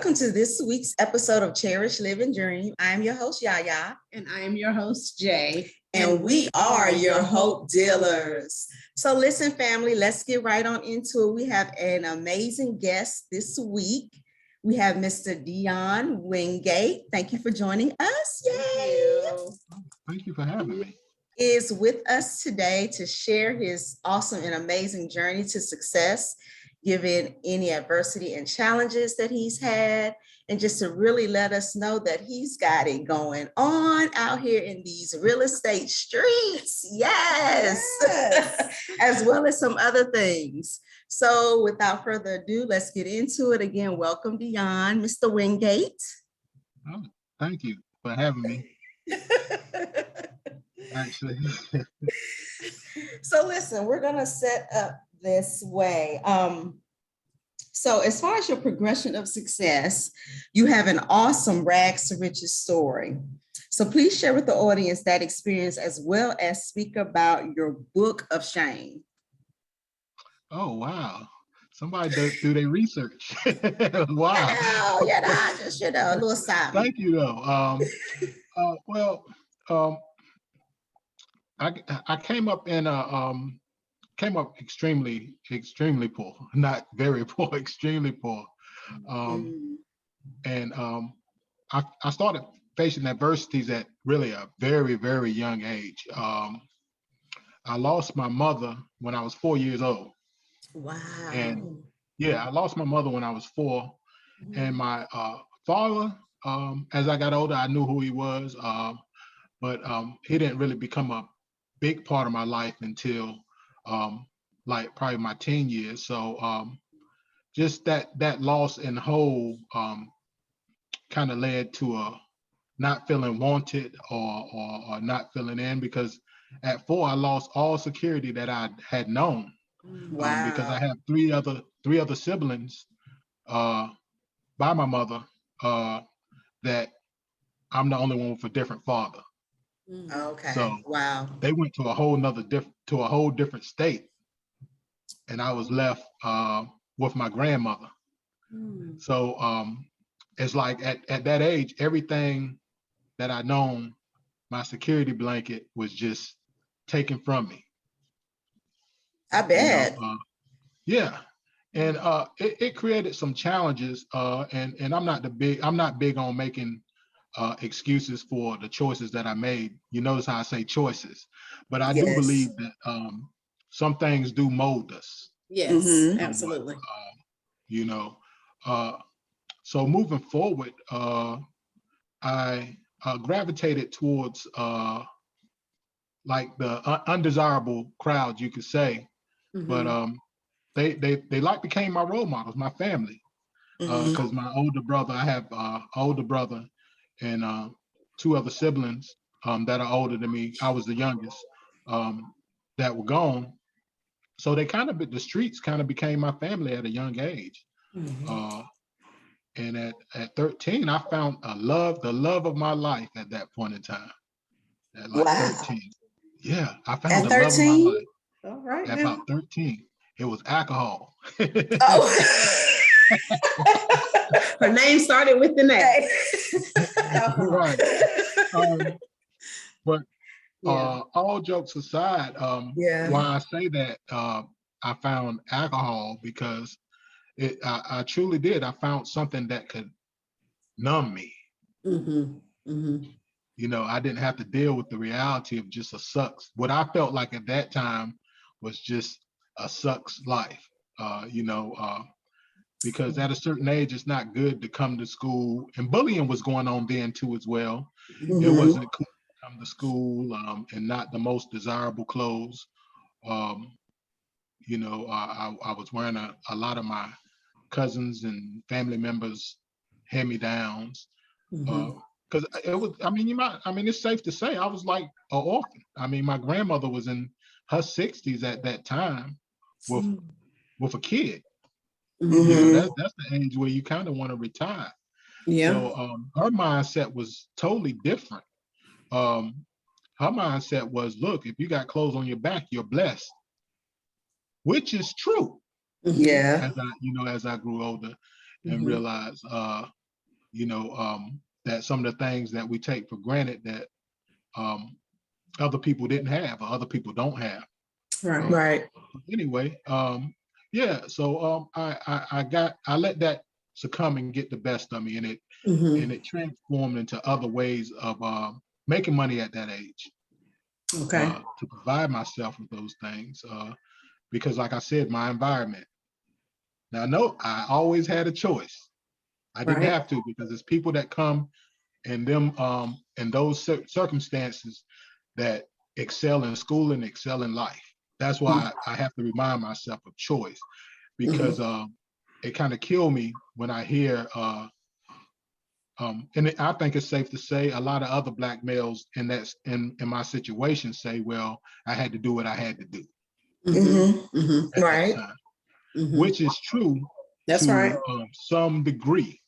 welcome to this week's episode of Cherish, Live and Dream. I'm your host, YaYa. And I am your host, Jai. And we are your hope dealers. So listen, family, let's get right on into it. We have an amazing guest this week. We have Mr. Dion Wingate. Thank you for joining us. Yay! Thank you for having me. Is with us today to share his awesome and amazing journey to success, given any adversity and challenges that he's had, and just to really let us know that he's got it going on out here in these real estate streets. Yes. As well as some other things. So without further ado, let's get into it. Again, welcome Dion, Mr. Wingate. Oh, thank you for having me. Actually. So listen, we're going to set up this way. So as far as your progression of success, you have an awesome rags to riches story. So please share with the audience that experience as well as speak about your book of shame. Oh, wow. Somebody do their research. Wow. Oh, yeah, just, a little side. Thank you, though. I came up in extremely poor, not very poor, extremely poor. And I started facing adversities at really a very, very young age. I lost my mother when I was 4 years old. Wow. And yeah, I lost my mother when I was 4. And my father, as I got older, I knew who he was, but he didn't really become a big part of my life until like probably my teen years. So just that loss in whole kind of led to a not feeling wanted or not feeling in, because at 4 I lost all security that I had known. Wow. Because I have three other siblings by my mother that I'm the only one with a different father. Okay. So wow. They went to a whole different state, and I was left with my grandmother. So it's like at that age, everything that I known, my security blanket was just taken from me. I bet. Yeah. And it created some challenges. And I'm not big on making excuses for the choices that I made. You notice how I say choices, but I do believe that some things do mold us. Yes, absolutely. So moving forward, I gravitated towards like the undesirable crowds, you could say, but they like became my role models, my family, because my older brother, I have an older brother and 2 other siblings that are older than me. I was the youngest that were gone. So the streets kind of became my family at a young age. And at 13, I found the love of my life at that point in time. At like 13. Yeah, I found the love of my life. All right. At about 13. It was alcohol. Oh. Her name started with the name. Right. But all jokes aside, why I say that I found alcohol, because I truly did. I found something that could numb me. I didn't have to deal with the reality of just a sucks. What I felt like at that time was just a sucks life. Because at a certain age, it's not good to come to school, and bullying was going on then too as well. It wasn't cool to come to school and not the most desirable clothes. I was wearing a lot of my cousins and family members hand-me-downs. Because it's safe to say I was like an orphan. I mean, my grandmother was in her 60s at that time with a kid. That's the age where you kind of want to retire. So her mindset was totally different. Her mindset was, look, if you got clothes on your back, you're blessed, which is true. Yeah. As I grew older, and realize, you know, that some of the things that we take for granted that other people didn't have or other people don't have. Right. Right. Anyway, yeah, so I let that succumb and get the best of me, and it transformed into other ways of making money at that age. Okay. To provide myself with those things, because like I said, my environment. Now, no, I always had a choice. I didn't have to, because it's people that come and them in those circumstances that excel in school and excel in life. That's why I have to remind myself of choice, because it kind of killed me when I hear and I think it's safe to say a lot of other Black males in my situation say, well, I had to do what I had to do at Right. that time, which is true. That's to right. some degree,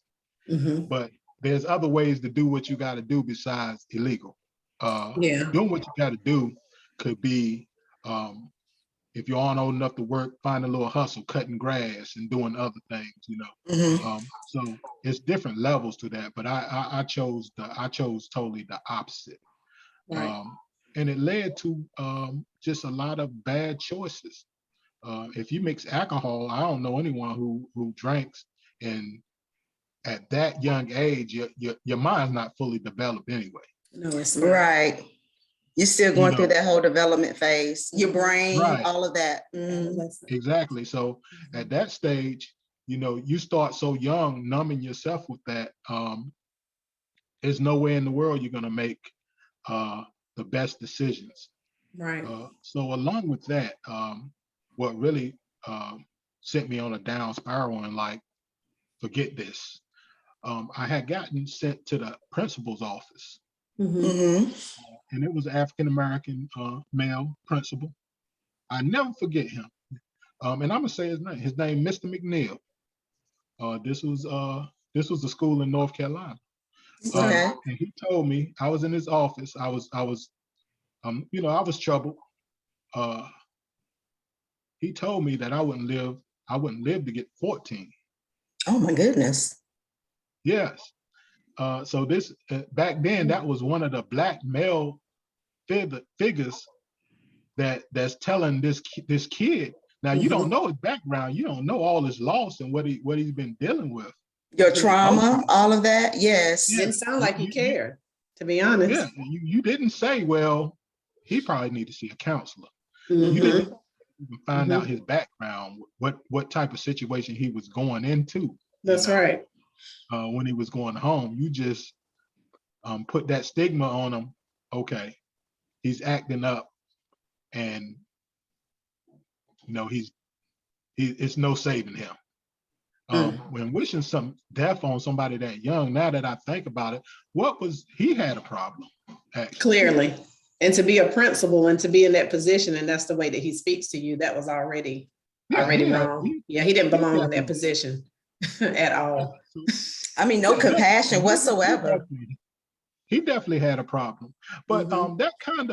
Mm-hmm. but there's other ways to do what you got to do besides illegal. Yeah. Doing what you got to do could be, if you aren't old enough to work, find a little hustle, cutting grass and doing other things, you know. So it's different levels to that, but I chose totally the opposite. Right. And it led to just a lot of bad choices. If you mix alcohol, I don't know anyone who drinks, and at that young age, your mind's not fully developed anyway. No, it's not. Right. You're still You going through know, that whole development phase, your brain, right, all of that. exactly. So at that stage, you know, you start so young, numbing yourself with that. There's no way in the world you're gonna make the best decisions. Right. So along with that, what really sent me on a down spiral and like, forget this. I had gotten sent to the principal's office, and it was an African American male principal. I never forget him. And I'm gonna say his name. His name, Mr. McNeil. This was a school in North Carolina. Okay. And he told me, I was in his office. I was you know, I was troubled. He told me that I wouldn't live to get 14. Oh my goodness. Yes. So this back then, that was one of the Black male figures that's telling this kid. Now you don't know his background, you don't know all his loss and what he's been dealing with. Your trauma, all of that. Yes. Yeah, Didn't sound like he cared, to be honest. yeah, you didn't say, well, he probably need to see a counselor. Mm-hmm. You didn't even find out his background, what type of situation he was going into. That's right. When he was going home, you just put that stigma on him. Okay, he's acting up, and you know it's no saving him. When wishing some death on somebody that young, now that I think about it, he had a problem, actually. Clearly. And to be a principal and to be in that position, and that's the way that he speaks to you, that was already wrong. He didn't belong in that position at all. I mean, no compassion whatsoever. He definitely had a problem. But that kind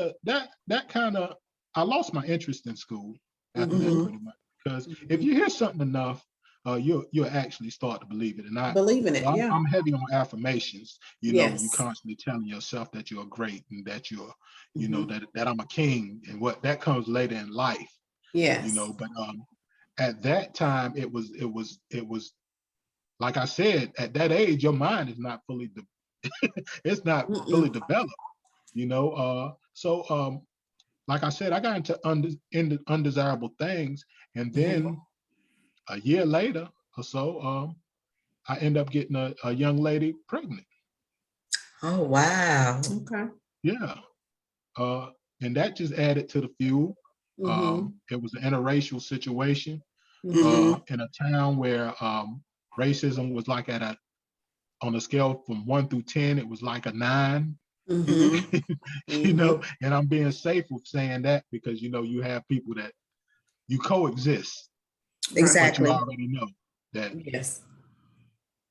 of I lost my interest in school after that, pretty much. Because if you hear something enough, you'll actually start to believe it. And believe in it. So Yeah. I'm heavy on affirmations. You know, Yes. you constantly telling yourself that you're great and that you're, you know, that I'm a king, and what that comes later in life. Yes. You know, but at that time it was like I said, at that age, your mind is not fully it's not fully developed, you know. So like I said, I got into undesirable things, and then a year later or so, I end up getting a young lady pregnant. Oh, wow. Okay. Yeah. And that just added to the fuel. It was an interracial situation in a town where racism was like on a scale from 1 through 10, it was like a 9. You know, and I'm being safe with saying that because, you know, you have people that you coexist. Exactly. But you already know that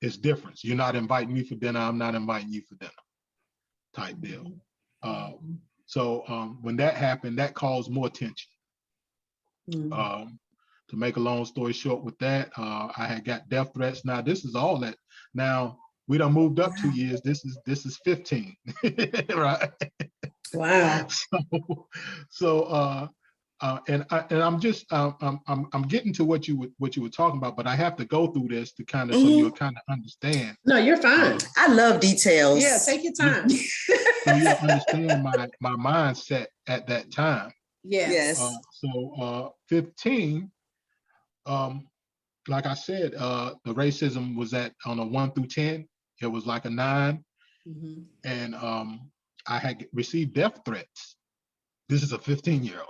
it's different. You're not inviting me for dinner, I'm not inviting you for dinner type deal. So when that happened, that caused more tension. to make a long story short with that, I had got death threats. Now this is all that. Now we done moved up 2 years. This is 15, right? Wow. And I'm just I'm getting to what you were talking about, but I have to go through this to kind of so you'll kind of understand. No, you're fine. I love details. Yeah, take your time. So you'll understand my mindset at that time. Yes. 15, like I said, the racism was on a 1 through 10. It was like a 9, and I had received death threats. This is a 15-year-old.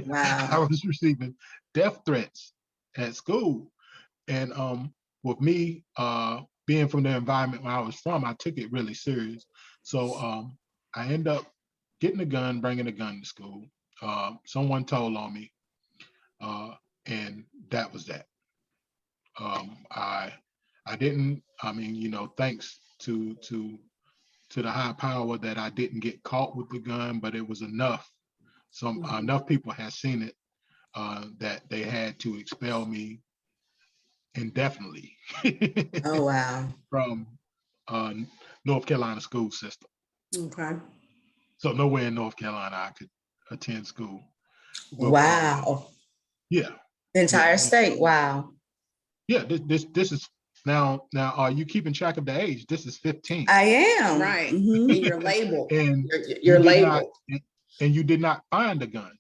Wow. I was receiving death threats at school, and with me being from the environment where I was from, I took it really serious. So I end up getting a gun, bringing a gun to school. Someone told on me, and that was that. I didn't. I mean, thanks to the high power that I didn't get caught with the gun, but it was enough. Enough people had seen it that they had to expel me indefinitely. Oh, wow. From North Carolina school system. Okay. So nowhere in North Carolina I could attend school. But, wow. Yeah. The entire state. Wow. Yeah. This is now. Are you keeping track of the age? This is 15. I am. Right. And you're labeled. And you're labeled. And you did not find a gun.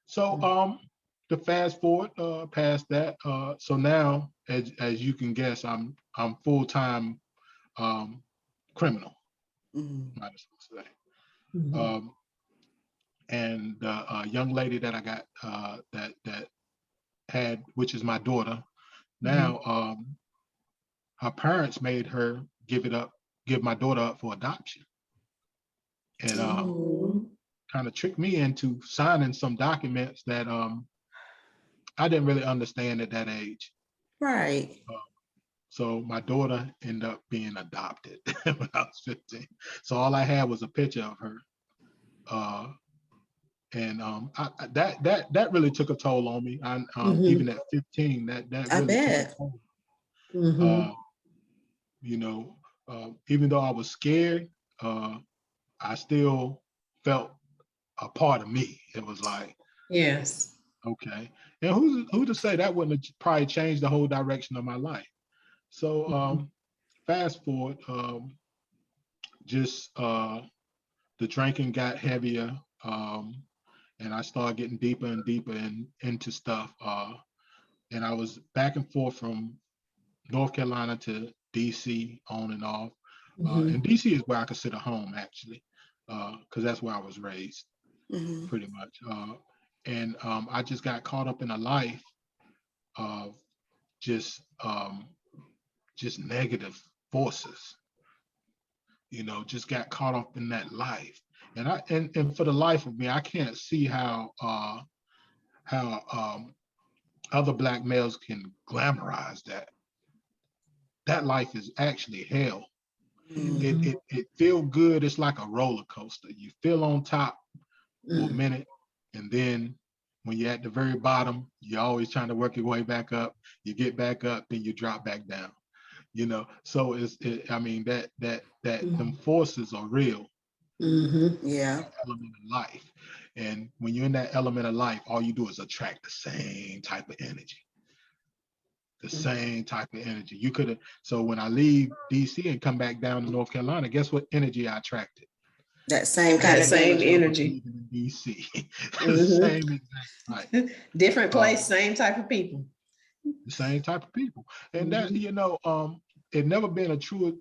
So to fast forward past that, so now as you can guess, I'm full-time criminal. Might as well say. And a young lady that I got that had, which is my daughter, now her parents made her give my daughter up for adoption, and kind of tricked me into signing some documents that I didn't really understand at that age. Right. So my daughter ended up being adopted when I was 15. So all I had was a picture of her. And that really took a toll on me. Even at 15, that really took a toll. Even though I was scared, I still felt a part of me. It was like, yes, okay. And who to say that wouldn't have probably changed the whole direction of my life. So fast forward, just the drinking got heavier, and I started getting deeper and deeper into stuff. And I was back and forth from North Carolina to DC, on and off. And DC is where I consider home, actually, because that's where I was raised, pretty much. And I just got caught up in a life of just negative forces. Just got caught up in that life. And for the life of me, I can't see how other Black males can glamorize that. That life is actually hell. It feel good. It's like a roller coaster. You feel on top for a minute, and then when you're at the very bottom, you're always trying to work your way back up. You get back up, then you drop back down. So I mean that them forces are real. Yeah. Element of life, and when you're in that element of life, all you do is attract the same type of energy. The same type of energy. You could have. So when I leave DC and come back down to North Carolina, guess what energy I attracted? That same kind of energy. In DC. Same exact. Right. Different place, same type of people. The same type of people, and that it never been a truer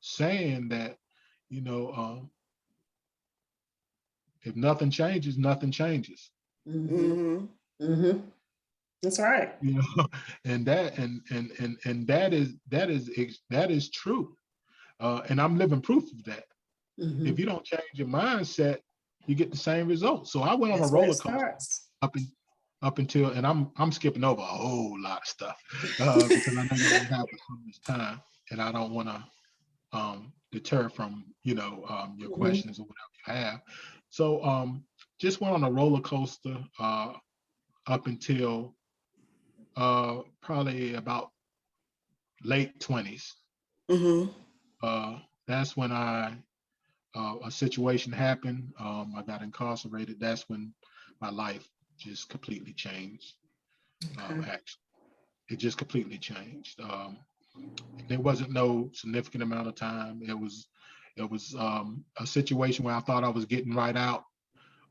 saying that if nothing changes, nothing changes. That's right. And that is true. And I'm living proof of that. If you don't change your mindset, you get the same results. So I went on a roller coaster up until, and I'm skipping over a whole lot of stuff because I know you don't have so much time, and I don't want to deter from your questions or whatever you have. So just went on a roller coaster up until probably about late 20s. That's when a situation happened. I got incarcerated. That's when my life just completely changed. Actually, it just completely changed. There wasn't no significant amount of time. It was a situation where I thought I was getting right out,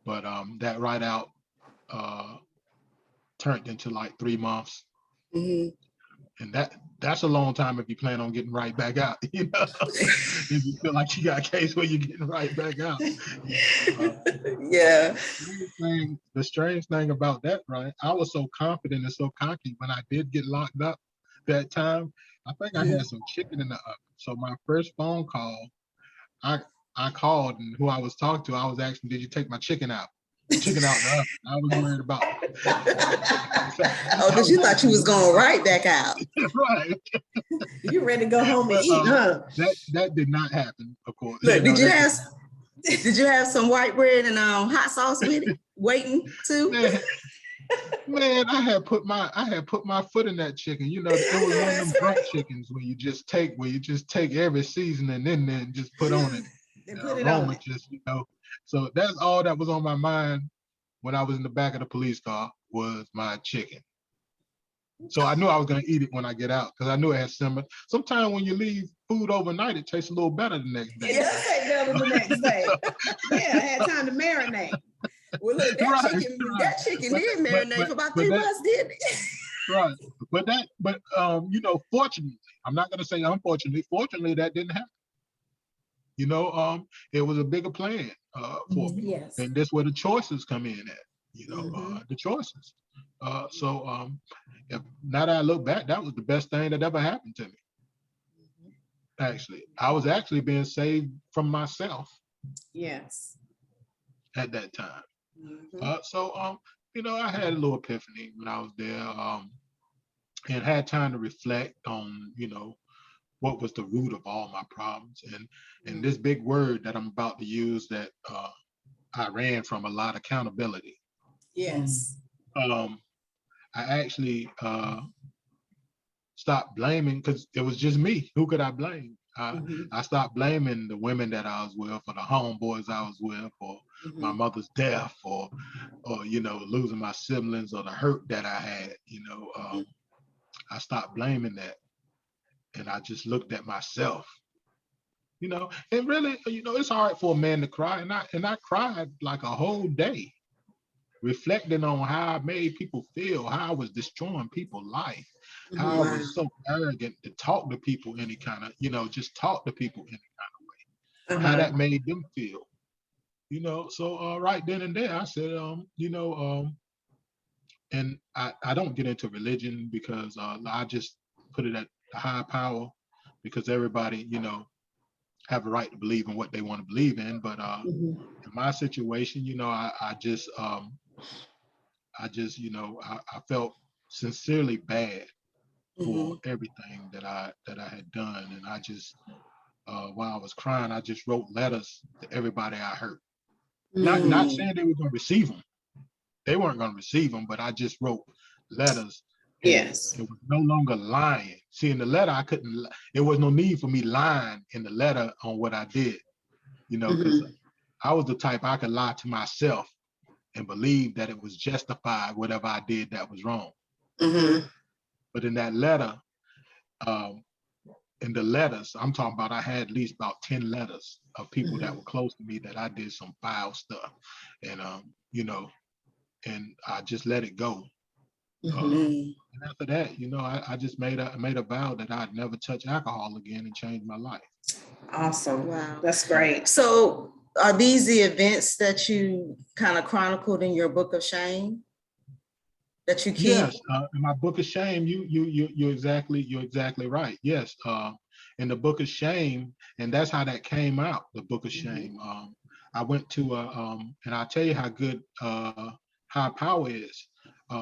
but that right out turned into like 3 months. And that's a long time if you plan on getting right back out, you know. If you feel like you got a case where you're getting right back out. Yeah. The strange thing about that, right? I was so confident and so cocky when I did get locked up that time. I think I had some chicken in the oven. So my first phone call, I called, and who I was talking to, I was asking, did you take my chicken out? Chicken out the oven. I was worried about. Oh, because you thought you was going right back out. Right. You ready to go home and eat, huh? That did not happen, of course. Look, did you have some white bread and hot sauce with it waiting too? Man, I had put my foot in that chicken. You know, it was one of them drunk chickens where you just take every seasoning in there and just put on it. And put it on it. Just, you know. So that's all that was on my mind when I was in the back of the police car was my chicken. So I knew I was going to eat it when I get out because I knew it had simmered. Sometimes when you leave food overnight, it tastes a little better the next day. Yeah, it tastes better the next day. Yeah, I had time to marinate. Well, look, that chicken did marinate for about 3 months, didn't it? Right. But you know, fortunately, I'm not going to say unfortunately, fortunately, that didn't happen. You know, it was a bigger plan for me. Yes. And that's where the choices come in at, you know, the choices. So now that I look back, that was the best thing that ever happened to me. Actually, I was actually being saved from myself. Yes. At that time. So you know, I had a little epiphany when I was there, and had time to reflect on, you know, what was the root of all my problems. And this big word that I'm about to use that I ran from a lot, accountability. Yes. I actually stopped blaming because it was just me. Who could I blame? I stopped blaming the women that I was with, or the homeboys I was with, or my mother's death, or you know, losing my siblings, or the hurt that I had. You know, I stopped blaming that, and I just looked at myself. You know, and really, you know, it's hard for a man to cry, and I cried like a whole day, reflecting on how I made people feel, how I was destroying people's life, how I was so arrogant to talk to people any kind of, you know, just talk to people any kind of way, how that made them feel, you know. So right then and there, I said, you know, and I don't get into religion because I just put it at the high power because everybody, you know, have a right to believe in what they want to believe in. But in my situation, you know, I just, you know, I felt sincerely bad for everything that I had done, and I just, while I was crying, I just wrote letters to everybody I hurt. Not saying they were going to receive them. They weren't going to receive them, but I just wrote letters. Yes. It was no longer lying. See, in the letter, I couldn't. There was no need for me lying in the letter on what I did, you know, because I was the type I could lie to myself and believe that it was justified, whatever I did that was wrong. But in that letter, in the letters, I'm talking about, I had at least about 10 letters of people that were close to me that I did some foul stuff. And, you know, and I just let it go. And after that, you know, I just made a vow that I'd never touch alcohol again and change my life. Awesome. Wow. That's great. So are these the events that you kind of chronicled in your book of shame that you keep? Yes, in my book of shame, you're exactly right. Yes, in the book of shame, and that's how that came out. The book of shame. I went to and I'll tell you how good high power is.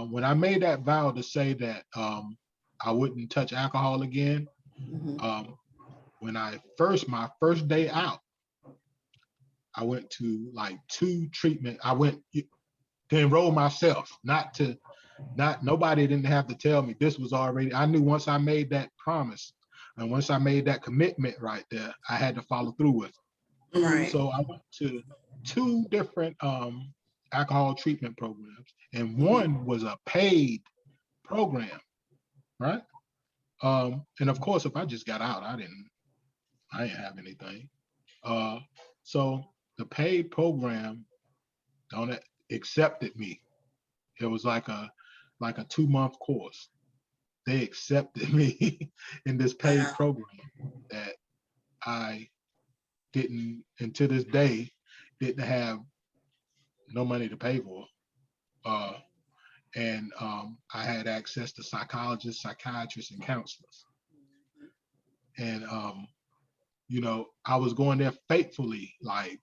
When I made that vow to say that I wouldn't touch alcohol again, when my first day out, I went to like 2 treatment. I went to enroll myself, nobody didn't have to tell me. This was already, I knew once I made that promise and once I made that commitment right there, I had to follow through with it. Right. So I went to 2 different alcohol treatment programs, and one was a paid program, right? And of course, if I just got out, I didn't have anything. So the paid program don't accepted me. It was like a 2-month course. They accepted me in this paid program that I didn't, and to this day, didn't have no money to pay for. And I had access to psychologists, psychiatrists, and counselors. And I was going there faithfully. Like,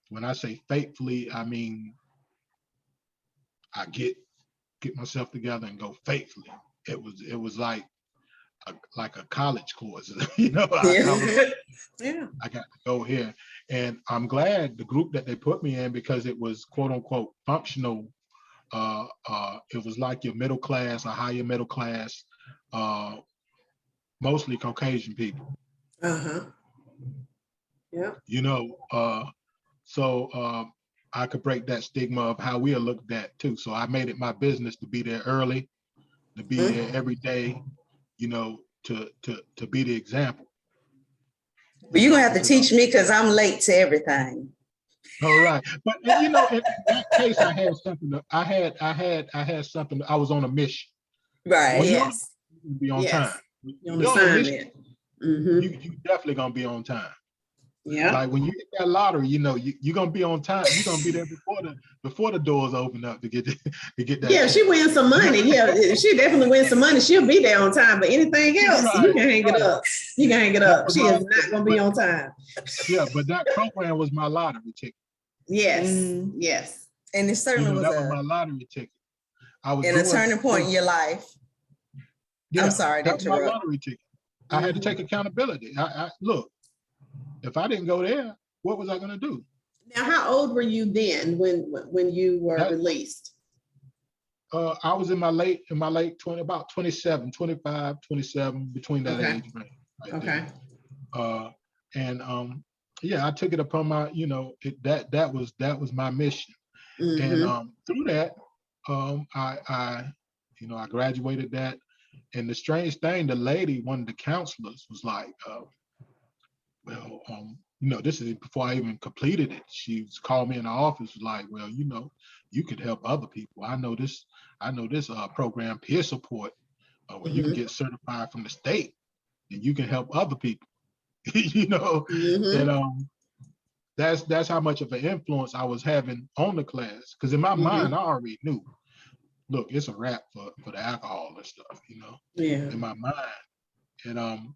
when I say faithfully, I mean I get myself together and go faithfully. It was like a college course. I got to go here, and I'm glad the group that they put me in, because it was quote unquote functional. It was like your middle class or higher middle class, mostly Caucasian people. Yeah. So I could break that stigma of how we are looked at too. So I made it my business to be there early, to be there every day, to be the example. But you're gonna have to teach me, because I'm late to everything. All right, but in that case, I had something. I had something. I was on a mission. Right. When Yes. you be on time. You're on assignment. You definitely gonna be on time. Yeah. Like when you hit that lottery, you're gonna be on time. You're gonna be there before the doors open up to get that. Yeah, check. she wins some money. Yeah, she definitely wins some money. She'll be there on time. But anything else, you can hang it up. You can hang it up. She is not gonna be on time. Yeah, but that program was my lottery ticket. Yes, yes. And it certainly was that was my lottery ticket. I was a turning point in your life. Yeah, I'm sorry to that was my interrupt. lottery ticket. I had to take accountability. I look, if I didn't go there, what was I going to do? Now, how old were you then when you were released? I was in my late 20, about 27, 25, 27, between that age range. Right there. And yeah, I took it upon my, that was my mission. And through that, I graduated that. And the strange thing, the lady, one of the counselors, was like, this is before I even completed it. She called me in the office, was like, well, you could help other people. I know this program, peer support, where you can get certified from the state and you can help other people. And that's how much of an influence I was having on the class. Because in my mind, I already knew, look, it's a wrap for the alcohol and stuff, in my mind. And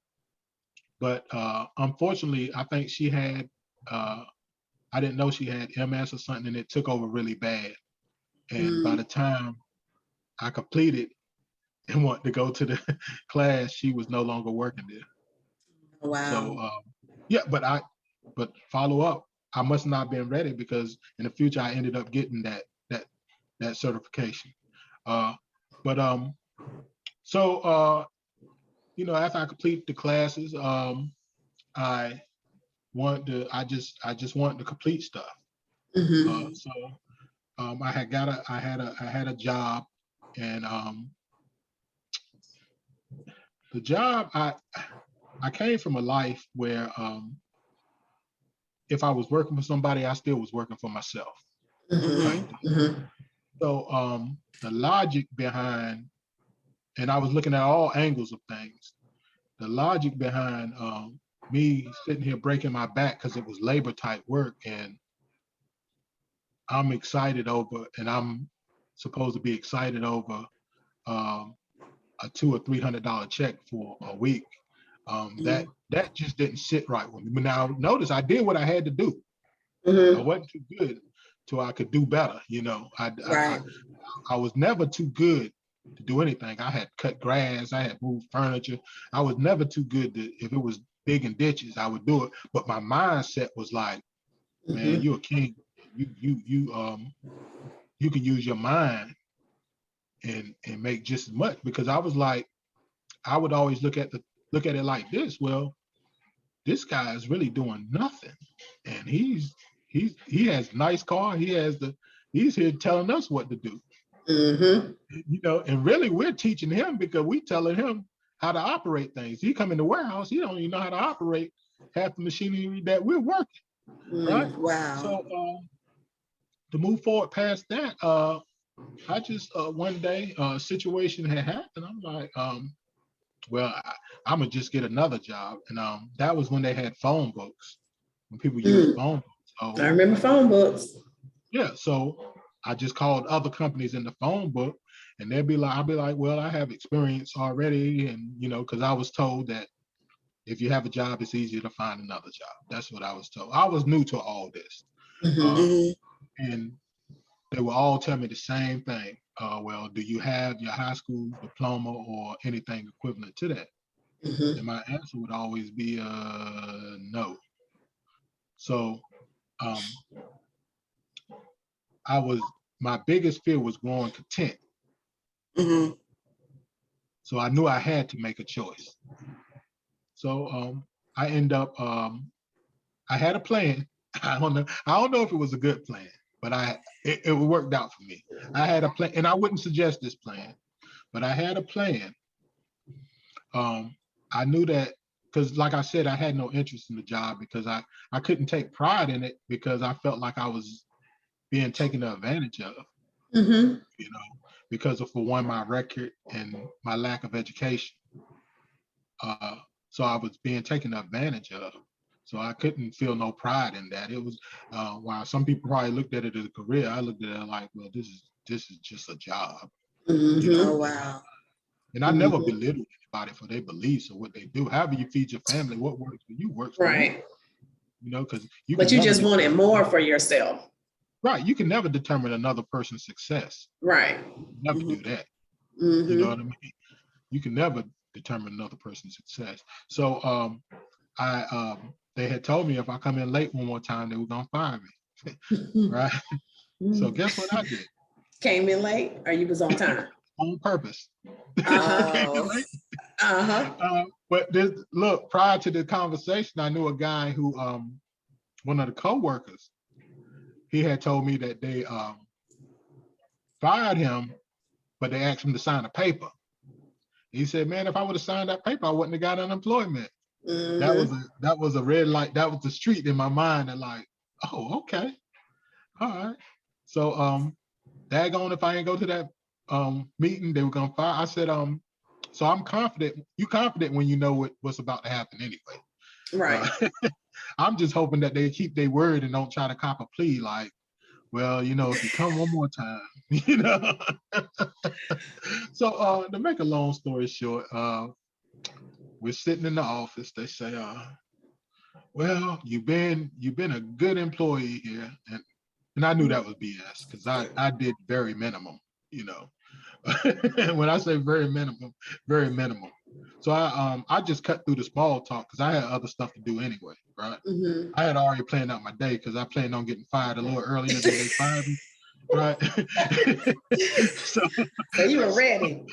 but unfortunately, I think she had, I didn't know she had MS or something, and it took over really bad. And by the time I completed and wanted to go to the class, she was no longer working there. Wow. So but follow up, I must not have been ready, because in the future I ended up getting that certification. After I completed the classes, I just wanted to complete stuff. I had a job, and the job, I came from a life where if I was working for somebody, I still was working for myself. So the logic behind, and I was looking at all angles of things, the logic behind me sitting here breaking my back because it was labor type work, and I'm excited over, and I'm supposed to be excited over a $200 or $300 check for a week. That just didn't sit right with me. But now notice I did what I had to do. I wasn't too good till I could do better. I was never too good to do anything. I had cut grass, I had moved furniture. I was never too good to, if it was digging ditches, I would do it. But my mindset was like, man, you're a king. You can use your mind and make just as much, because I was like, I would always look at it like this. Well, this guy is really doing nothing, and he has nice car. He's here telling us what to do. You know, and really we're teaching him because we telling him how to operate things. He come in the warehouse, he don't even know how to operate half the machinery that we're working. Right. Wow. So to move forward past that, I just one day a situation had happened. I'm like, well, I'm gonna just get another job, and that was when they had phone books, when people used phone books. So, I remember phone books. yeah, so I just called other companies in the phone book, and I'll be like, well, I have experience already, and you know, because I was told that if you have a job, it's easier to find another job. That's what I was told. I was new to all this, and they will all tell me the same thing. Well, do you have your high school diploma or anything equivalent to that? And my answer would always be no. So my biggest fear was growing content. So I knew I had to make a choice. So I end up, I had a plan. I don't know if it was a good plan, but it worked out for me. I had a plan, and I wouldn't suggest this plan, but I had a plan. I knew that, because like I said, I had no interest in the job because I couldn't take pride in it because I felt like I was being taken advantage of, you know, because of, for one, my record and my lack of education. So I was being taken advantage of. So I couldn't feel no pride in that. It was while some people probably looked at it as a career, I looked at it like, well, this is just a job. You know? Oh wow. And I never belittled anybody for their beliefs or what they do. However you feed your family, what works for you works for you. You know, because you. But you just wanted more for yourself. Right. You can never determine another person's success. Right. Never do that. You know what I mean? You can never determine another person's success. So they had told me if I come in late one more time, they were gonna fire me. Right. So guess what I did? Came in late, or you was on time? On purpose. Oh. But look, prior to the conversation, I knew a guy who one of the co-workers, he had told me that they fired him, but they asked him to sign a paper. He said, man, if I would have signed that paper, I wouldn't have got unemployment. That was a red light. That was the street in my mind. And like, oh, okay. All right. So daggone if I ain't go to that meeting, they were gonna fire. I said, so I'm confident. You confident when you know what's about to happen anyway. Right. I'm just hoping that they keep their word and don't try to cop a plea like, well, you know, if you come one more time, you know. So to make a long story short, we're sitting in the office. They say, well, you've been a good employee here. And I knew that was BS because I did very minimum, you know. When I say very minimum, very minimum. So I just cut through the small talk because I had other stuff to do anyway, right? I had already planned out my day because I planned on getting fired a little earlier than they fired me, right? So you were ready.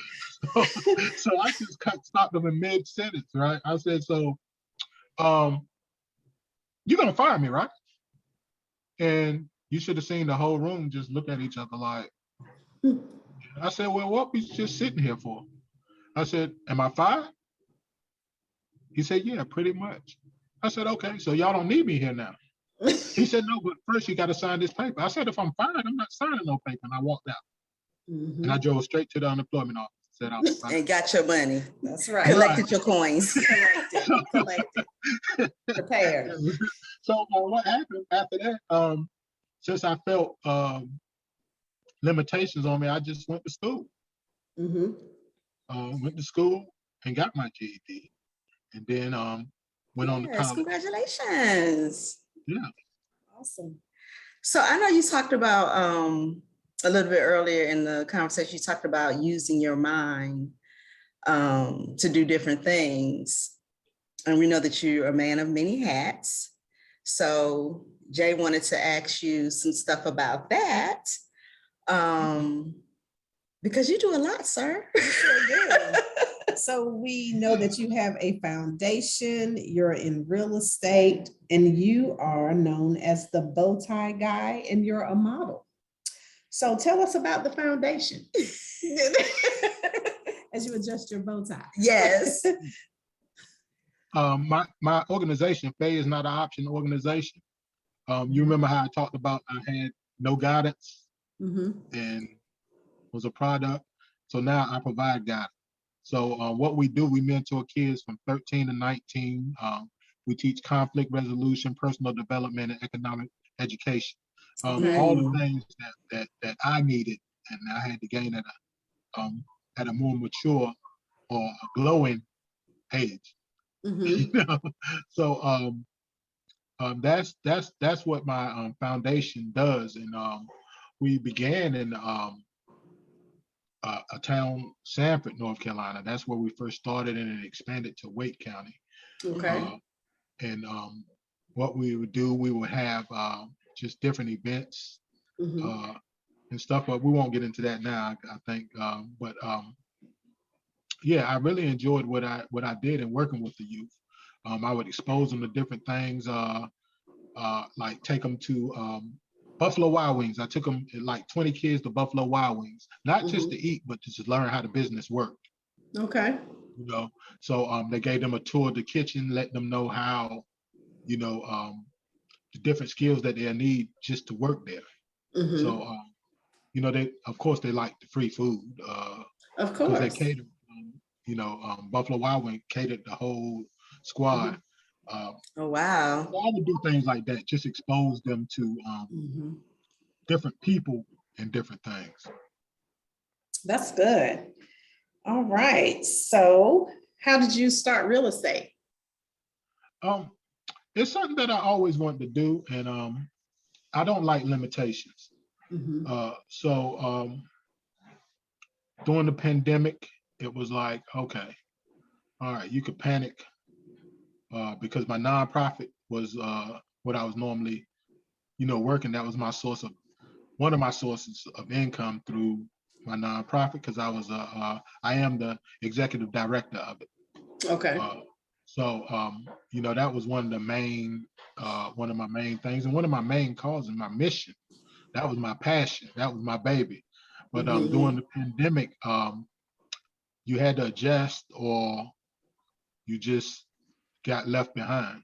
So I just stopped them in mid-sentence, right? I said, so you're gonna fire me, right? And you should have seen the whole room just look at each other like, I said, well, what we just sitting here for? I said, am I fired? He said, yeah, pretty much. I said, okay, so y'all don't need me here now. He said, no, but first you got to sign this paper. I said, if I'm fired, I'm not signing no paper. And I walked out. And I drove straight to the unemployment office. Said I was fired. And got your money. That's right. Collected your coins. Collected. Prepared. So what happened after that? Since I felt limitations on me, I just went to school. Went to school and got my GED, and then went on to college. Congratulations. Yeah. Awesome. So I know you talked about a little bit earlier in the conversation, you talked about using your mind to do different things. And we know that you're a man of many hats. So Jay wanted to ask you some stuff about that. Because you do a lot, sir. Sure do. So we know that you have a foundation, you're in real estate, and you are known as the bow tie guy, and you're a model. So tell us about the foundation as you adjust your bow tie. Yes. My organization, Faye is Not an Option organization. You remember how I talked about I had no guidance and was a product. So now I provide guidance. So what we do, we mentor kids from 13 to 19. We teach conflict resolution, personal development, and economic education. All the things that I needed and I had to gain at a more mature or a glowing age. You know? So that's what my foundation does. And we began in a town, Sanford, North Carolina. That's where we first started, and it expanded to Wake County. Okay. And what we would do, we would have just different events and stuff, but we won't get into that now, I think. But yeah, I really enjoyed what I did in working with the youth. I would expose them to different things, like take them to Buffalo Wild Wings. I took them, like 20 kids, to Buffalo Wild Wings, not just to eat, but to just learn how the business worked. Okay. You know, so they gave them a tour of the kitchen, let them know how, you know, the different skills that they'll need just to work there. So, you know, of course they like the free food. Of because they course. catered, you know, Buffalo Wild Wings catered the whole squad. Oh, wow. So I would do things like that, just expose them to different people and different things. That's good. All right. So how did you start real estate? It's something that I always wanted to do, and I don't like limitations. So during the pandemic, it was like, okay, all right, you could panic because my nonprofit was what I was normally, you know, working. That was my source of, one of my sources of income through my nonprofit, because I am the executive director of it. Okay. So you know, that was one of my main things, and one of my main causes, my mission. That was my passion. That was my baby. But during the pandemic, you had to adjust, or you just got left behind.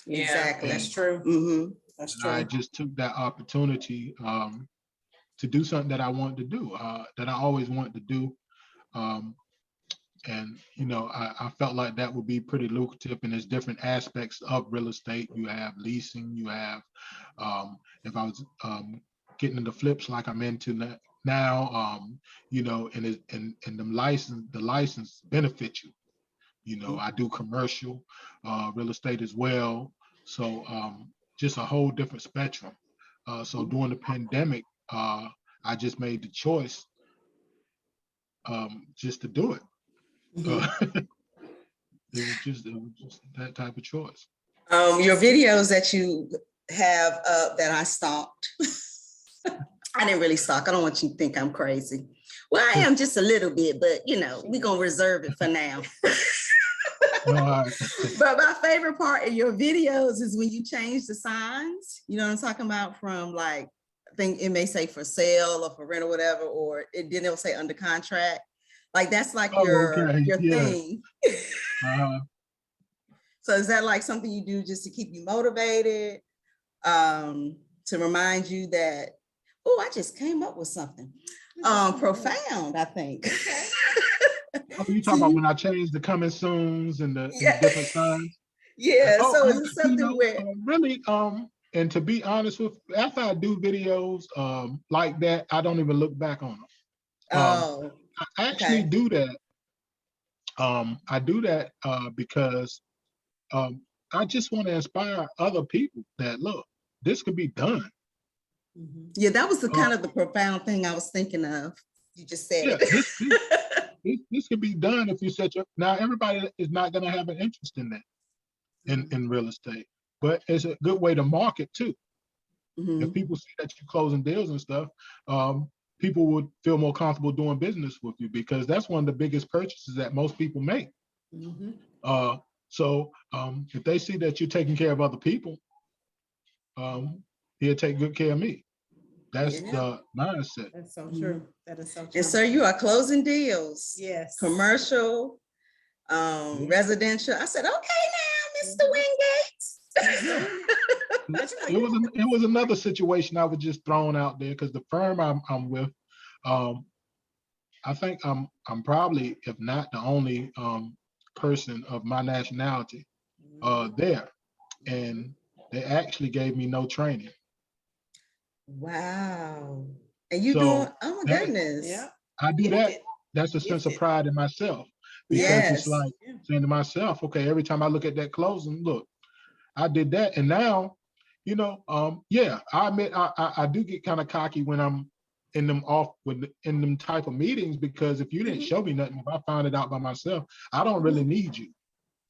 Yeah, Exactly. that's true. That's true. I just took that opportunity to do something that I wanted to do, that I always wanted to do. And, you know, I felt like that would be pretty lucrative, and there's different aspects of real estate. You have leasing, you have, if I was getting into flips like I'm into now, you know, and the license benefits you. You know, I do commercial real estate as well. So just a whole different spectrum. So during the pandemic, I just made the choice just to do it. It was just that type of choice. Your videos that you have up that I stalked. I didn't really stalk. I don't want you to think I'm crazy. Well, I am just a little bit, but you know, we're gonna reserve it for now. But my favorite part of your videos is when you change the signs. You know what I'm talking about? From like, I think it may say for sale or for rent or whatever, or it'll say under contract. Like that's like your thing. So is that like something you do just to keep you motivated? To remind you that, oh, I just came up with something profound, I think. Oh, you talking about when I changed the coming soons and the different signs? Yeah. So is it something where really, and to be honest with, after I do videos like that, I don't even look back on them. I actually do that. I do that because I just want to inspire other people that, look, this could be done. Yeah, that was the kind of the profound thing I was thinking of. You just said it. This could be done if you set your. Now everybody is not going to have an interest in that, in real estate. but it's a good way to market too. Mhm. If people see that you're closing deals and stuff, people would feel more comfortable doing business with you, because that's one of the biggest purchases that most people make. Mhm. So if they see that you're taking care of other people, he'll take good care of me. That's Yeah. the mindset. That's so Mhm. true. That is so true. And sir, you are closing deals. Yes. Commercial, residential. I said, okay now, Mr. Wingate. It was another situation I was just throwing out there, because the firm I'm with, I think I'm probably, if not the only person of my nationality there, and they actually gave me no training. Wow. And you So doing, oh my that- goodness. Yeah. I do that. Gifted. That's a sense of Gifted. pride in myself, because it's Yes. like saying to myself, okay, every time I look at that closing, look, I did that, and now, yeah, I admit I do get kind of cocky when I'm in them type of meetings, because if you didn't show me nothing, if I found it out by myself, I don't really need you.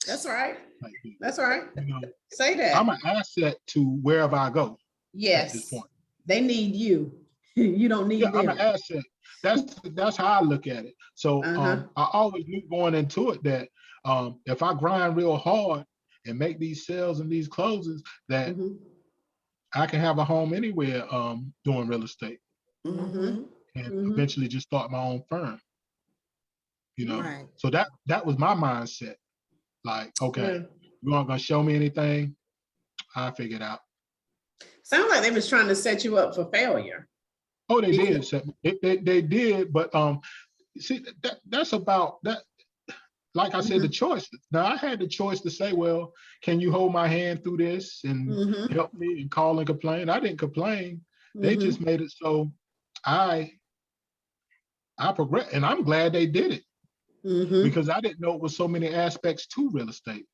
That's right. Like, That's right. you know, Say that. I'm an asset to wherever I go at Yes. this point. They need you. You don't need Yeah, I'm them. an asset. That's how I look at it. So I always knew going into it that if I grind real hard and make these sales and these closes, that I can have a home anywhere doing real estate, Mhm. and eventually just start my own firm. Right. So that was my mindset. Like, okay, you aren't gonna show me anything, I figure it out. Sounds like they was trying to set you up for failure. Oh, they did. They did, but see, that's about that. Like I said, the choices. Now I had the choice to say, well, can you hold my hand through this and help me and call and complain? I didn't complain. They just made it so I progress, and I'm glad they did it, because I didn't know it was so many aspects to real estate.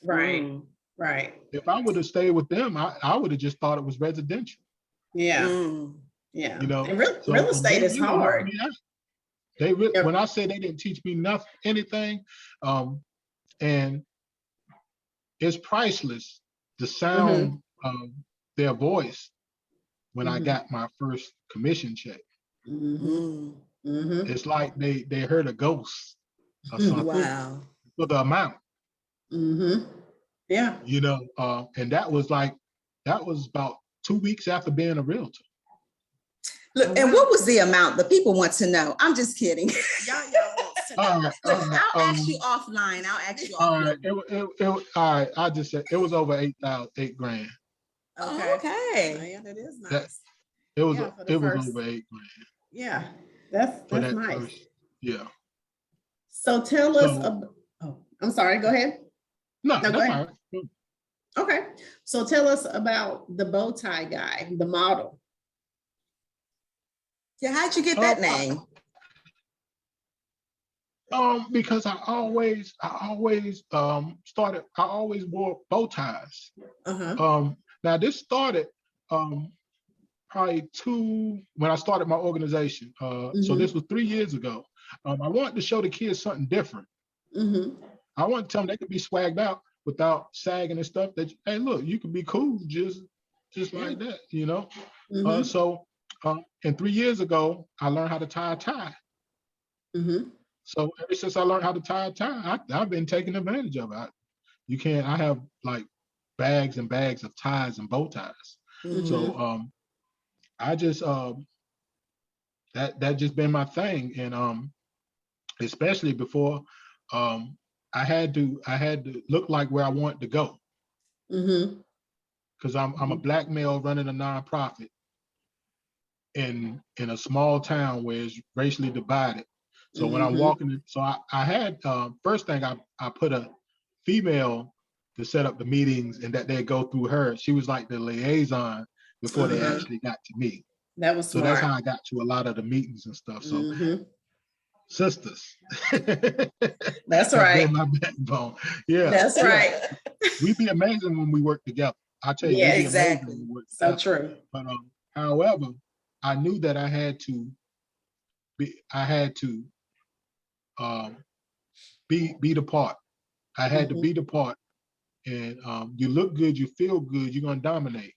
Right. Right. If I would have stayed with them, I would have just thought it was residential. Yeah. Yeah. And So real estate is really helped hard. me out. When I say they didn't teach me anything, and it's priceless, the sound of their voice when I got my first commission check. It's like they heard a ghost or something. Wow. For the amount. Yeah. And that was about 2 weeks after being a realtor. Look, and what was the amount? The people want to know. I'm just kidding. Y'all wants to know. Look, I'll ask you offline. All right, all right. I just said it was over $8,000, $8,000. Okay. Yeah, that is nice. It was over $8,000. Yeah, that's that nice. first, yeah. So tell us about, I'm sorry, go ahead. No, go ahead. all right. Okay. So tell us about the bow tie guy, the model. Yeah, how'd you get that name? Because I always wore bow ties. Now this started probably when I started my organization. So this was 3 years ago. I wanted to show the kids something different. I wanted to tell them they could be swagged out without sagging and stuff. That, hey, look, you can be cool just like that, So and 3 years ago, I learned how to tie a tie. So ever since I learned how to tie a tie, I've been taking advantage of it. I have like bags and bags of ties and bow ties. So I just that just been my thing, and especially before I had to look like where I wanted to go, because I'm a Black male running a nonprofit in a small town where it's racially divided. So when I'm walking, so I had first thing I put a female to set up the meetings, and that they go through her. She was like the liaison before they actually got to me. That was so smart. That's how I got to a lot of the meetings and stuff. So sisters, that's right. My backbone. Yeah, that's right. We be amazing when we work together. I tell you, yeah, exactly. When we work so together. True. But however, I knew that I had to be the part. I had to be the part and you look good, you feel good, you're gonna dominate.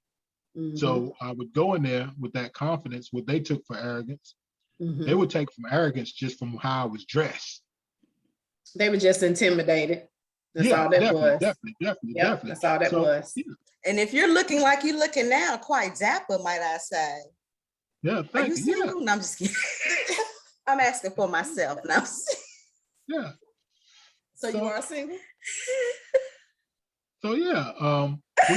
So I would go in there with that confidence. What they took for arrogance, they would take from arrogance just from how I was dressed. They were just intimidated. That's Yeah, all that definitely, was. definitely. That's all that So, was. yeah, And if you're looking like you're looking now, quite dapper, might I say. yeah, Are thank you you. single? No, I'm just kidding. I'm asking for myself now. Yeah. So you are single? So yeah, we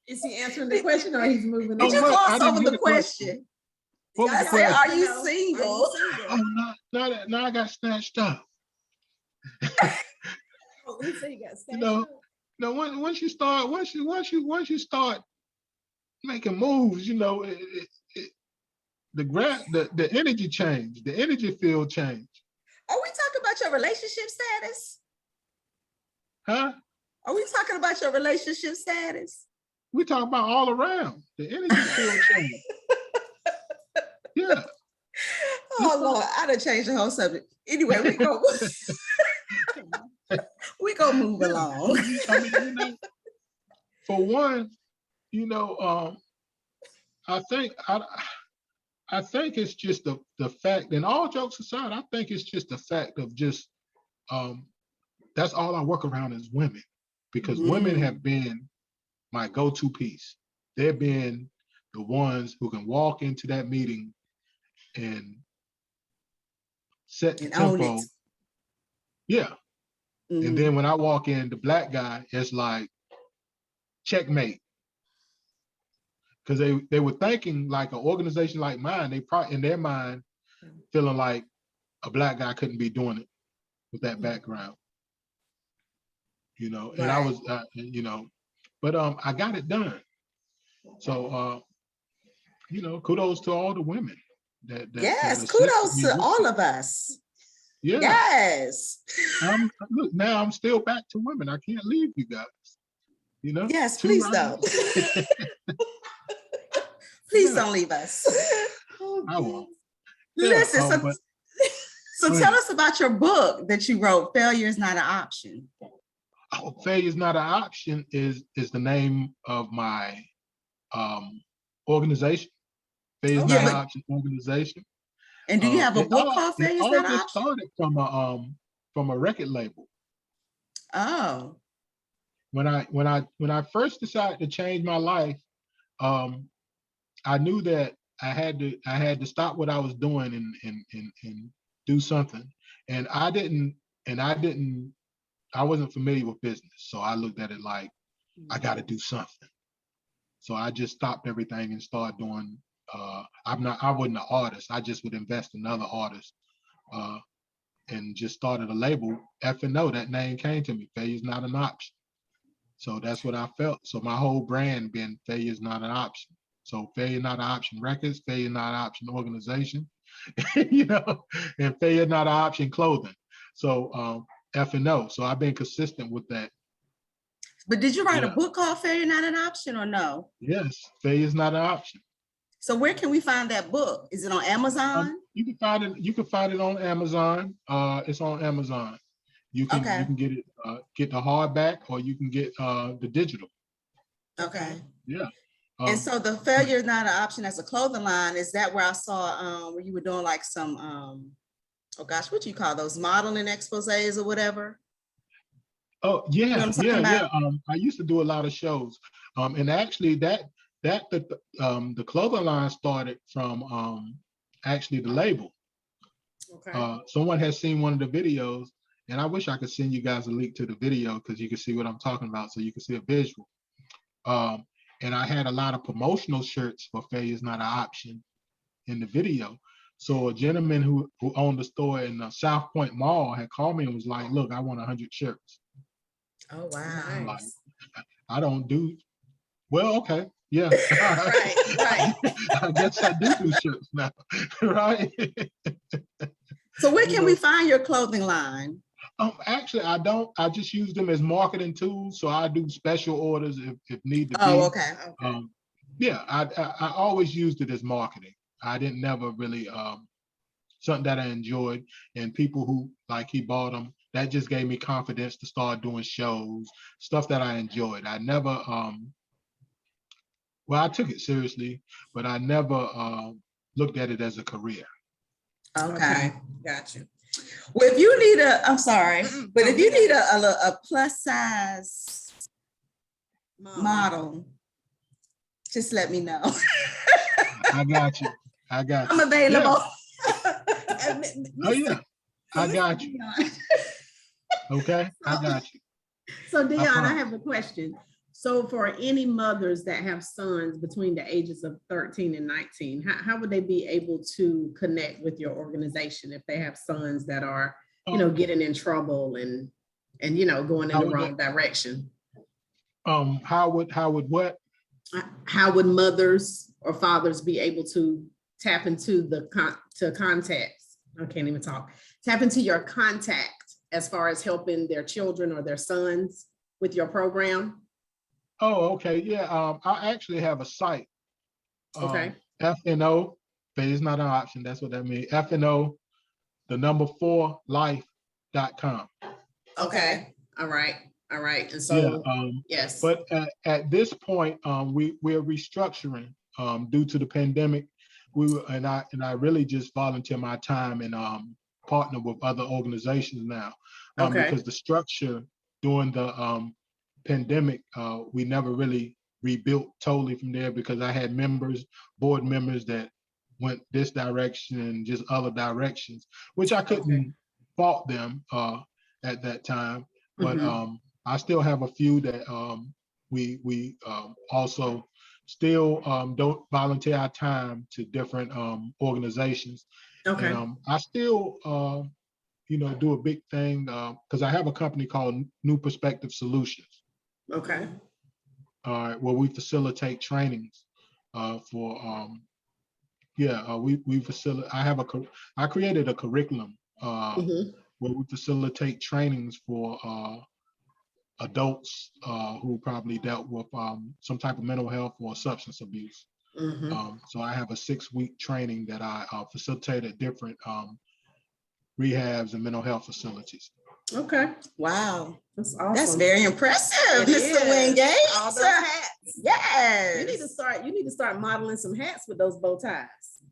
Is he answering the question or he's moving Did on? you what? I gloss didn't over hear the the question. question? What was I the said, question? are you single? Oh, now I got snatched up. Oh, he said he got You know, up. no, once you start making moves, you know, the energy change, the energy field change. Are we talking about your relationship status? Huh? Are we talking about your relationship status? We talk about all around the energy field change. Yeah. Oh Lord, I done changed the whole subject. Anyway, we go move along. I mean, you know, for one, you know, I think it's just the fact, and all jokes aside, I think it's just the fact of just that's all I work around is women, because women have been my go-to piece. They've been the ones who can walk into that meeting and set the And own tempo. it. Yeah. And then when I walk in, the black guy, it's like checkmate. Because they were thinking like an organization like mine, they probably in their mind feeling like a black guy couldn't be doing it with that background. You know, and I was, you know, but I got it done. So, you know, kudos to all the women that yes, assisted kudos me to with all that. of us. Yeah. Yes. Look, now I'm still back to women. I can't leave you guys. You know? Yes, please don't. Please don't leave us. I won't. Listen, Yeah, so tell us about your book that you wrote, Failure is Not an Option. Failure is Not an Option is the name of my organization. Failure is Not an Option organization. And do you have a book called Failure is Not an just Option? started from a record label. Oh. When I first decided to change my life, I knew that I had to stop what I was doing and do something. And I wasn't familiar with business. So I looked at it like I got to do something. So I just stopped everything and started doing I wasn't an artist. I just would invest in other artists and just started a label. F&O, that name came to me. Failure's Not an Option. So that's what I felt. So my whole brand been Failure's Not an Option. So Failure Not an Option Records, Failure Not an Option Organization, you know, and Failure Not an Option Clothing. So F&O. So I've been consistent with that. But did you write a book called Failure Not an Option or no? Yes, Failure's Not an Option. So where can we find that book? Is it on Amazon? You can find it on Amazon. It's on Amazon. You can get it, get the hardback, or you can get the digital. Okay. Yeah. And so the Failure is Not an Option as a clothing line, is that where I saw where you were doing like some oh gosh, what do you call those, modeling exposés or whatever? Oh yeah, you know yeah. I used to do a lot of shows, and actually the clothing line started from actually the label. Okay. Someone has seen one of the videos, and I wish I could send you guys a link to the video because you can see what I'm talking about, so you can see a visual. And I had a lot of promotional shirts for Failure is Not an Option in the video. So a gentleman who owned the store in South Point Mall had called me and was like, "Look, I want 100 shirts." Oh wow. I'm like, I don't do well. Okay, yeah. right. I guess I do shirts now, right? So where can we find your clothing line? Actually, I don't. I just use them as marketing tools. So I do special orders if need to be. Oh, okay. Yeah, I always used it as marketing. I didn't never really something that I enjoyed, and people who like he bought them. that just gave me confidence to start doing shows, stuff that I enjoyed. I never, well, I took it seriously, but I never looked at it as a career. Okay. Got you. Well, if you need I'm sorry, but No, if we you got need it. a plus size model, just let me know. I got you. I got I'm you. available. Oh yeah, I got you. Okay, I got you. So Dion, I promise. have a question. So for any mothers that have sons between the ages of 13 and 19, how would they be able to connect with your organization if they have sons that are, getting in trouble and going in the wrong direction? How would what? How would mothers or fathers be able to tap into contacts? I can't even talk. Tap into your contact as far as helping their children or their sons with your program? Oh, okay. Yeah. I actually have a site. Okay. FNO, but it's not an option. That's what that means. FNO, the number 4 life.com. Okay. All right. And so, Yeah. yes. But at this point, we're restructuring due to the pandemic. I really just volunteer my time and partner with other organizations now, because the structure during the pandemic, we never really rebuilt totally from there, because I had board members that went this direction and just other directions, which I couldn't fault them at that time. But I still have a few that we also still don't volunteer our time to different organizations. Okay. And I still do a big thing because I have a company called New Perspective Solutions. Okay. Where we facilitate trainings for we facilitate. I created a curriculum where we facilitate trainings for adults who probably dealt with some type of mental health or substance abuse. So I have a 6-week training that I facilitate at different rehabs and mental health facilities. Okay. Wow. That's awesome. That's very impressive, Mr. Wingate. All those hats. Yes. You need to start modeling some hats with those bow ties.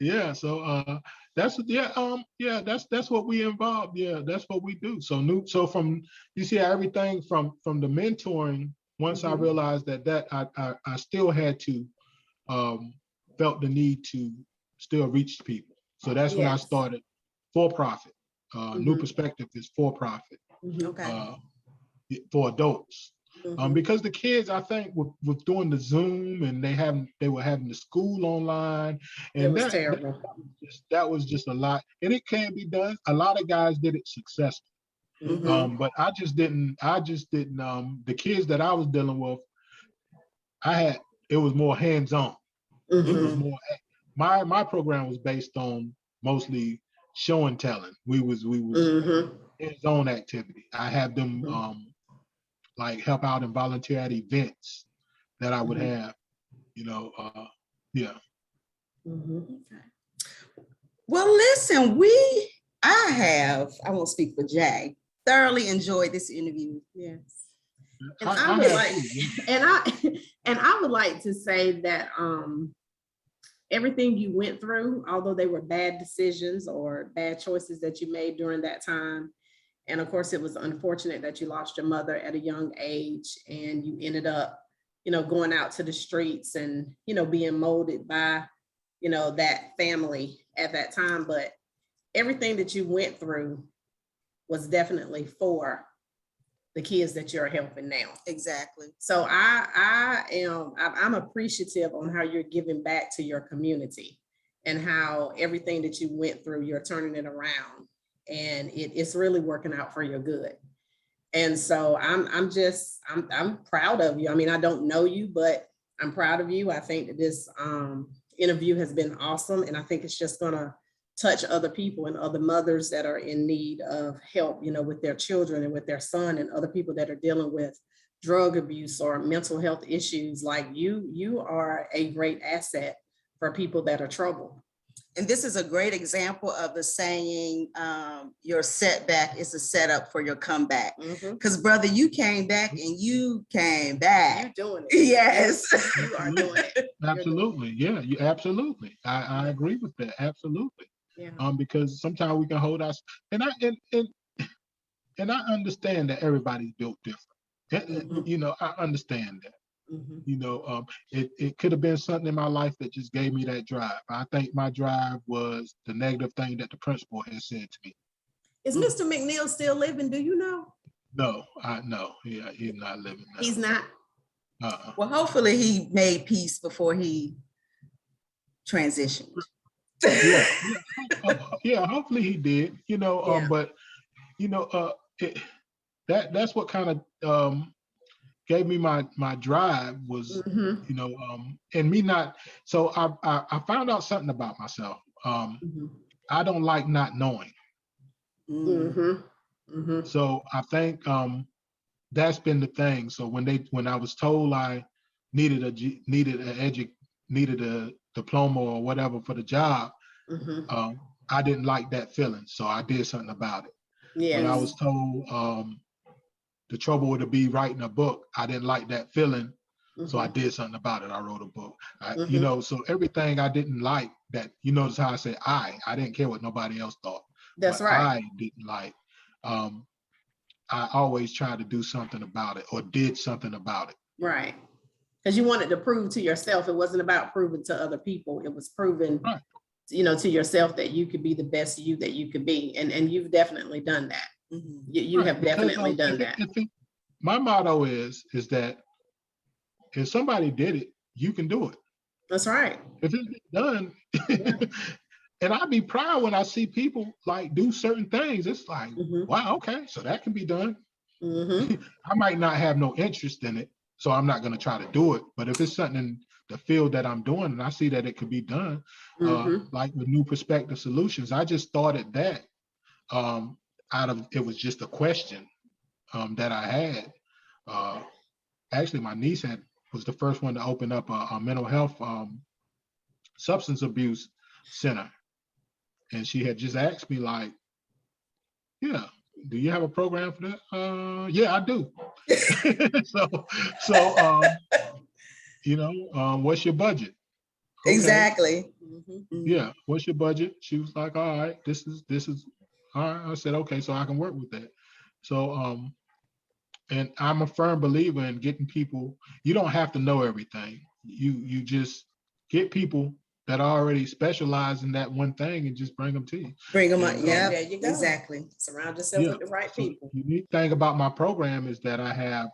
Yeah. So that's what we involve. Yeah, that's what we do. So from you see everything from the mentoring. Once I realized that I still had to felt the need to still reach people. So that's when I started for profit. New Perspective is for profit. For adults. Because the kids, I think, with doing the Zoom and they were having the school online, and it was terrible. That was just a lot, and it can be done. A lot of guys did it successfully, but I just didn't. The kids that I was dealing with, it was more hands-on. It was more. My program was based on mostly show and telling. We was hands-on activity. I had them like help out and volunteer at events that I would have, yeah. Well, listen, I won't speak for Jay, thoroughly enjoyed this interview. Yes. And I would like to say that everything you went through, although they were bad decisions or bad choices that you made during that time, and of course, it was unfortunate that you lost your mother at a young age and you ended up, going out to the streets and, being molded by, that family at that time. But everything that you went through was definitely for the kids that you're helping now. Exactly. So I'm appreciative on how you're giving back to your community and how everything that you went through, you're turning it around. And it's really working out for your good. And so I'm proud of you. I mean, I don't know you, but I'm proud of you. I think that this interview has been awesome. And I think it's just gonna touch other people and other mothers that are in need of help, with their children and with their son, and other people that are dealing with drug abuse or mental health issues. Like you are a great asset for people that are troubled. And this is a great example of the saying, your setback is a setup for your comeback. Because brother, you came back and you came back. You're doing it. Yes. You are doing it. Absolutely. Yeah, you absolutely. I agree with that. Absolutely. Yeah. Because sometimes we can hold us, and I understand that everybody's built different. You know, I understand that. You know, it could have been something in my life that just gave me that drive. I think my drive was the negative thing that the principal had said to me. Is Mr. McNeil still living? Do you know? No, yeah, he's not living now. He's not. Well, hopefully he made peace before he transitioned. Yeah, hopefully he did. You know, but you know, that's what kind of gave me my drive was, you know, and me not. So I found out something about myself. I don't like not knowing. So I think that's been the thing. So when I was told I needed a diploma or whatever for the job, I didn't like that feeling. So I did something about it. When I was told the trouble would be writing a book, I didn't like that feeling. So I did something about it. I wrote a book. You know, so everything I didn't like, that, you notice how I say I didn't care what nobody else thought. That's but right. I didn't like. I always tried to do something about it or did something about it. Right. Because you wanted to prove to yourself. It wasn't about proving to other people. It was proving, you know, to yourself that you could be the best you that you could be. And you've definitely done that. You have definitely done that. My motto is that if somebody did it, you can do it. That's right. If it's done, and I'd be proud when I see people like do certain things. It's like, wow, okay, so that can be done. I might not have no interest in it, so I'm not going to try to do it. But if it's something in the field that I'm doing and I see that it could be done, like with New Perspective Solutions, I just started that out of, it was just a question that I had. Actually, my niece was the first one to open up a mental health substance abuse center. And she had just asked me like, yeah, do you have a program for that? Yeah, I do. so you know, what's your budget? Okay. Exactly. Yeah, what's your budget? She was like, all right, this is all right. I said, okay, so I can work with that. So and I'm a firm believer in getting people, you don't have to know everything. You just get people that already specialize in that one thing and just bring them to you. Bring them up. Yeah, there you go. Exactly. Surround yourself with the right people. The unique thing about my program is that I have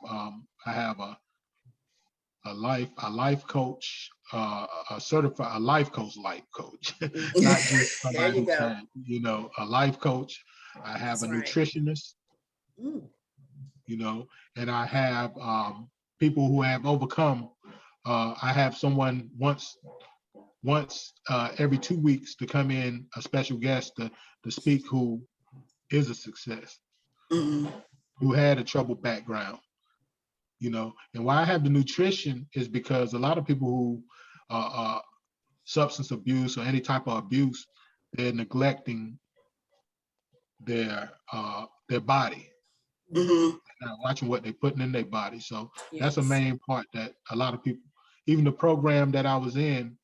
a life coach, a certified life coach, not just somebody who's had, you know, a life coach. I have a nutritionist, you know, and I have people who have overcome. I have someone once every 2 weeks to come in, a special guest to speak, who is a success, who had a troubled background, you know. And why I have the nutrition is because a lot of people who substance abuse or any type of abuse, they're neglecting their body. Not watching what they're putting in their body. So that's a main part that a lot of people, even the program that I was in,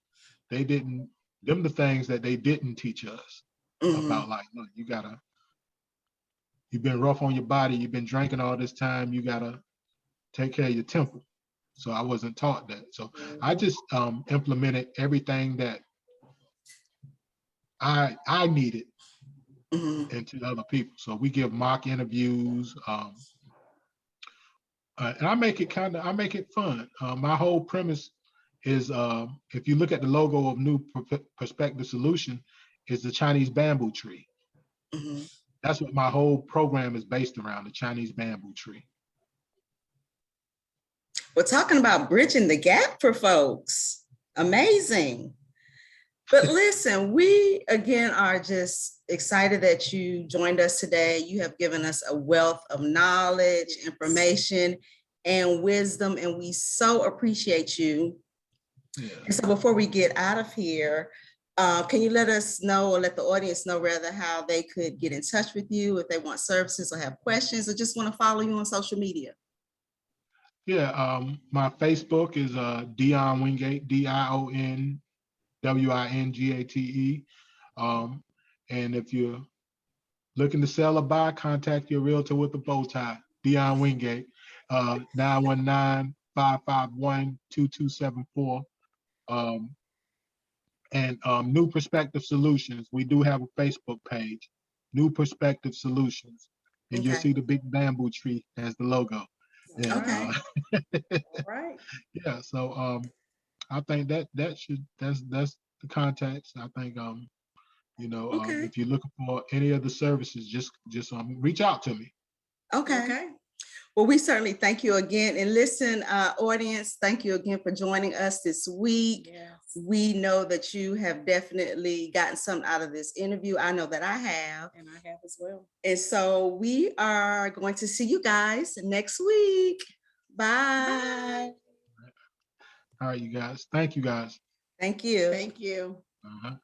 they didn't, them the things that they didn't teach us about, like, look, you've been rough on your body, you've been drinking all this time, you gotta take care of your temple. So I wasn't taught that. So I just implemented everything that I needed into other people. So we give mock interviews, and I make it fun. My whole premise is, if you look at the logo of New Perspective Solution, is the Chinese bamboo tree. That's what my whole program is based around, the Chinese bamboo tree. We're talking about bridging the gap for folks. Amazing. But listen, we again are just excited that you joined us today. You have given us a wealth of knowledge, information, and wisdom, and we so appreciate you. And so before we get out of here, Can you let us know, or let the audience know rather, how they could get in touch with you if they want services or have questions or just want to follow you on social media? Yeah, my Facebook is Dion Wingate, DionWingate. And if you're looking to sell or buy, contact your realtor with a bow tie, Dion Wingate, 919-551-2274. And New Perspective Solutions. We do have a Facebook page, New Perspective Solutions, and you'll Okay. see the big bamboo tree as the logo. And Okay. All right. yeah, so I think that's the contacts. I think Okay. if you're looking for any of the services, just reach out to me. Okay. Okay. Well, we certainly thank you again. And listen, audience, thank you again for joining us this week. Yes. We know that you have definitely gotten something out of this interview. I know that I have. And I have as well. And so we are going to see you guys next week. Bye. All right, you guys. Thank you, guys. Thank you. Thank you. Uh-huh.